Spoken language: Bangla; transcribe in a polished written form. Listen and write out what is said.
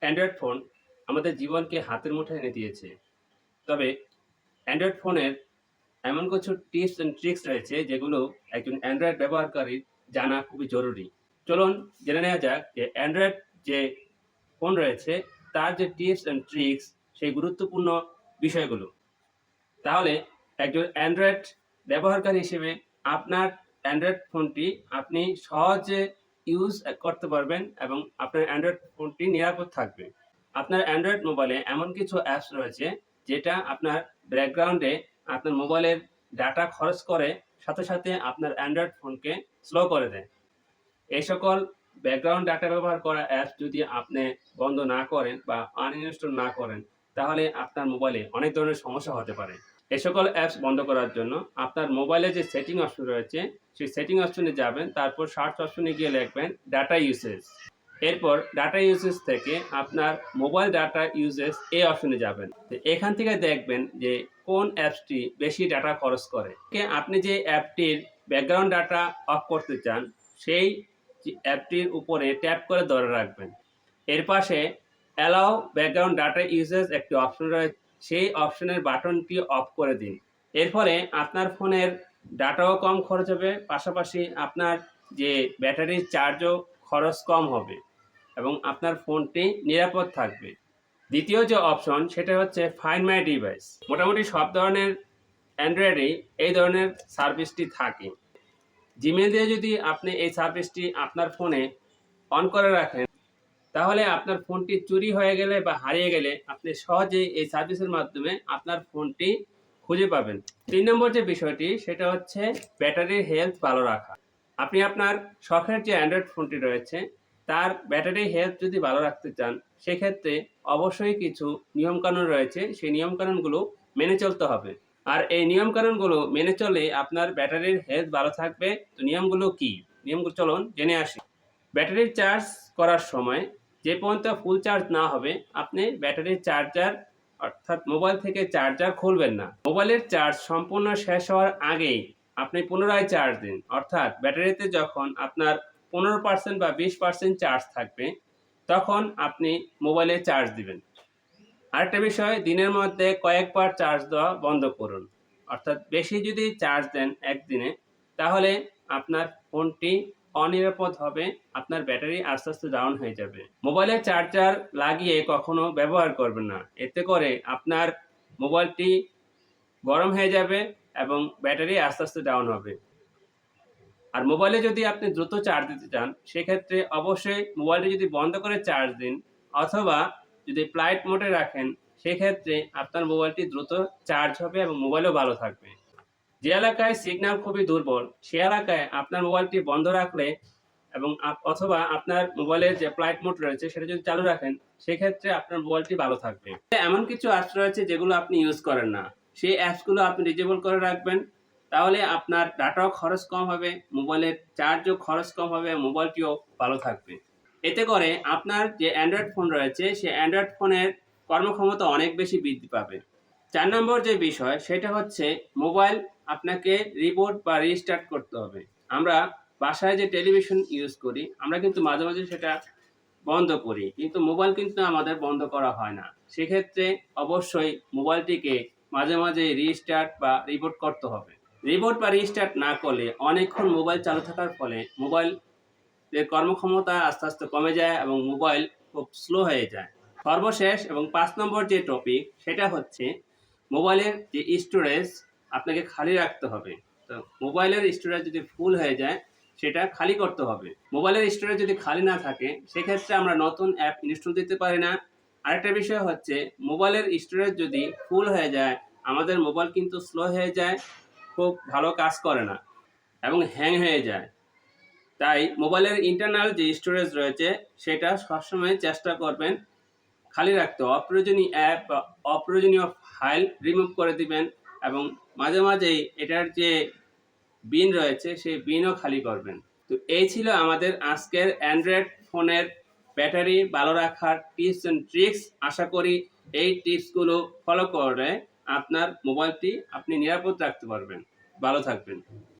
অ্যান্ড্রয়েড ফোন আমাদের জীবনকে হাতের মুঠোয় এনে দিয়েছে। তবে অ্যান্ড্রয়েড ফোনের এমন কিছু টিপস অ্যান্ড ট্রিক্স রয়েছে যেগুলো একজন অ্যান্ড্রয়েড ব্যবহারকারীর জানা খুবই জরুরি। চলুন জেনে নেওয়া যাক যে অ্যান্ড্রয়েড যে ফোন রয়েছে তার যে টিপস অ্যান্ড ট্রিক্স সেই গুরুত্বপূর্ণ বিষয়গুলো। তাহলে একজন অ্যান্ড্রয়েড ব্যবহারকারী হিসেবে আপনার অ্যান্ড্রয়েড ফোনটি আপনি সহজে ইউজ করতে পারবেন এবং আপনার অ্যান্ড্রয়েড ফোনটি নিরাপদ থাকবে। আপনার অ্যান্ড্রয়েড মোবাইলে এমন কিছু অ্যাপস রয়েছে যেটা আপনার ব্যাকগ্রাউন্ডে আপনার মোবাইলের ডাটা খরচ করে সাথে সাথে আপনার অ্যান্ড্রয়েড ফোনকে স্লো করে দেয়। এই সকল ব্যাকগ্রাউন্ড ডাটা ব্যবহার করা অ্যাপস যদি আপনি বন্ধ না করেন বা আনইনস্টল না করেন তাহলে আপনার মোবাইলে অনেক ধরনের সমস্যা হতে পারে। এই সকল অ্যাপস বন্ধ করার জন্য আপনার মোবাইলে যে সেটিং অপশন রয়েছে সেই সেটিং অপশনে যাবেন, তারপর সার্চ অপশনে গিয়ে লিখবেন ডাটা ইউসেজ। এরপর ডাটা ইউসেজ থেকে আপনার মোবাইল ডাটা ইউসেজ এই অপশনে যাবেন। এখান থেকে দেখবেন যে কোন অ্যাপসটি বেশি ডাটা খরচ করে। আপনি যে অ্যাপটির ব্যাকগ্রাউন্ড ডাটা অফ করতে চান সেই অ্যাপটির উপরে ট্যাপ করে ধরে রাখবেন। এর পাশে অ্যালাউ ব্যাকগ্রাউন্ড ডাটা ইউসেজ একটি অপশন রয়েছে, সেই অপশনের বাটনটি অফ করে দিন। এর ফলে আপনার ফোনের ডাটাও কম খরচ হবে, পাশাপাশি আপনার যে ব্যাটারির চার্জও খরচ কম হবে এবং আপনার ফোনটি নিরাপদ থাকবে। দ্বিতীয় যে অপশন সেটা হচ্ছে ফাইন্ড মাই ডিভাইস। মোটামুটি সব ধরনের অ্যান্ড্রয়েডেই এই ধরনের সার্ভিসটি থাকে। জিমেল দিয়ে যদি আপনি এই সার্ভিসটি আপনার ফোনে অন করে রাখেন তাহলে আপনার ফোনটি চুরি হয়ে গেলে বা হারিয়ে গেলে আপনি সহজেই এই সার্ভিসের মাধ্যমে আপনার ফোনটি খুঁজে পাবেন। ৩ নম্বর যে বিষয়টি সেটা হচ্ছে ব্যাটারির হেলথ ভালো রাখা। আপনি আপনার শখের যে অ্যান্ড্রয়েড ফোনটি রয়েছে তার ব্যাটারি হেলথ যদি ভালো রাখতে চান সেক্ষেত্রে অবশ্যই কিছু নিয়মকানুন রয়েছে, সেই নিয়মকানুনগুলো মেনে চলতে হবে। আর এই নিয়মকানুনগুলো মেনে চলে আপনার ব্যাটারির হেলথ ভালো থাকবে। তো নিয়মগুলো কি? নিয়মগুলো চলুন জেনে আসি। ব্যাটারির চার্জ করার সময় যে পর্যন্ত ফুল চার্জ না হবে আপনি ব্যাটারির চার্জার অর্থাৎ মোবাইল থেকে চার্জার খুলবেন না। মোবাইলের চার্জ সম্পূর্ণ শেষ হওয়ার আগেই আপনি পুনরায় চার্জ দিন। অর্থাৎ ব্যাটারিতে যখন আপনার 15% বা 20% চার্জ থাকবে তখন আপনি মোবাইলে চার্জ দিবেন। আরেকটা বিষয়, দিনের মধ্যে কয়েকবার চার্জ দেওয়া বন্ধ করুন। অর্থাৎ বেশি যদি চার্জ দেন একদিনে তাহলে আপনার ফোনটি অনিরাপদ হবে, আপনার ব্যাটারি আস্তে আস্তে ডাউন হয়ে যাবে। মোবাইলের চার্জার লাগিয়ে কখনো ব্যবহার করবেন না, এতে করে আপনার মোবাইলটি গরম হয়ে যাবে এবং ব্যাটারি আস্তে আস্তে ডাউন হবে। আর মোবাইলে যদি আপনি দ্রুত চার্জ দিতে চান সেক্ষেত্রে অবশ্যই মোবাইলটি যদি বন্ধ করে চার্জ দিন অথবা যদি ফ্লাইট মোডে রাখেন সেক্ষেত্রে আপনার মোবাইলটি দ্রুত চার্জ হবে এবং মোবাইলও ভালো থাকবে। যে এলাকায় সিগন্যাল খুবই দুর্বল সে এলাকায় আপনার মোবাইলটি বন্ধ রাখলে এবং অথবা আপনার মোবাইলের যে ফ্লাইট মোড রয়েছে সেটা যদি চালু রাখেন সেক্ষেত্রে আপনার মোবাইলটি ভালো থাকবে। এমন কিছু অ্যাপস রয়েছে যেগুলো আপনি ইউজ করেন না, সেই অ্যাপসগুলো আপনি ডিজেবল করে রাখবেন। তাহলে আপনার ডাটাও খরচ কম হবে, মোবাইলের চার্জও খরচ কম হবে, মোবাইলটিও ভালো থাকবে। এতে করে আপনার যে অ্যান্ড্রয়েড ফোন রয়েছে সেই অ্যান্ড্রয়েড ফোনের কর্মক্ষমতা অনেক বেশি বৃদ্ধি পাবে। ৪ নম্বর যে বিষয় সেটা হচ্ছে মোবাইল আপনাকে রিবুট বা রিস্টার্ট করতে হবে। আমরা বাসায় যে টেলিভিশন ইউজ করি আমরা কিন্তু মাঝে মাঝে সেটা বন্ধ করি, কিন্তু মোবাইল কিন্তু আমাদের বন্ধ করা হয় না। সেক্ষেত্রে অবশ্যই মোবাইলটিকে মাঝে মাঝে রিস্টার্ট বা রিবুট করতে হবে। রিবুট বা রিস্টার্ট না করলে অনেকক্ষণ মোবাইল চালু থাকার ফলে মোবাইলের কর্মক্ষমতা আস্তে আস্তে কমে যায় এবং মোবাইল খুব স্লো হয়ে যায়। সর্বশেষ এবং ৫ নম্বর যে টপিক সেটা হচ্ছে মোবাইলের যে স্টোরেজ আপনাকে খালি রাখতে হবে। তো মোবাইলের স্টোরেজ যদি ফুল হয়ে যায় সেটা খালি করতে হবে। মোবাইলের স্টোরেজ যদি খালি না থাকে সেক্ষেত্রে আমরা নতুন অ্যাপ ইনস্টল দিতে পারি না। আরেকটা বিষয় হচ্ছে মোবাইলের স্টোরেজ যদি ফুল হয়ে যায় আমাদের মোবাইল কিন্তু স্লো হয়ে যায়, খুব ভালো কাজ করে না এবং হ্যাং হয়ে যায়। তাই মোবাইলের ইন্টারনাল যে স্টোরেজ রয়েছে সেটা সবসময় চেষ্টা করবেন খালি রাখতে। অপ্রয়োজনীয় অ্যাপ বা অপ্রয়োজনীয় ফাইল রিমুভ করে দিবেন এবং মাঝে মাঝেই এটার যে বিন রয়েছে সেই বিনও খালি করবেন। তো এই ছিল আমাদের আজকের অ্যান্ড্রয়েড ফোনের ব্যাটারি ভালো রাখার টিপস অ্যান্ড ট্রিক্স। আশা করি এই টিপসগুলো ফলো করে আপনার মোবাইলটি আপনি নিরাপদ রাখতে পারবেন। ভালো থাকবেন।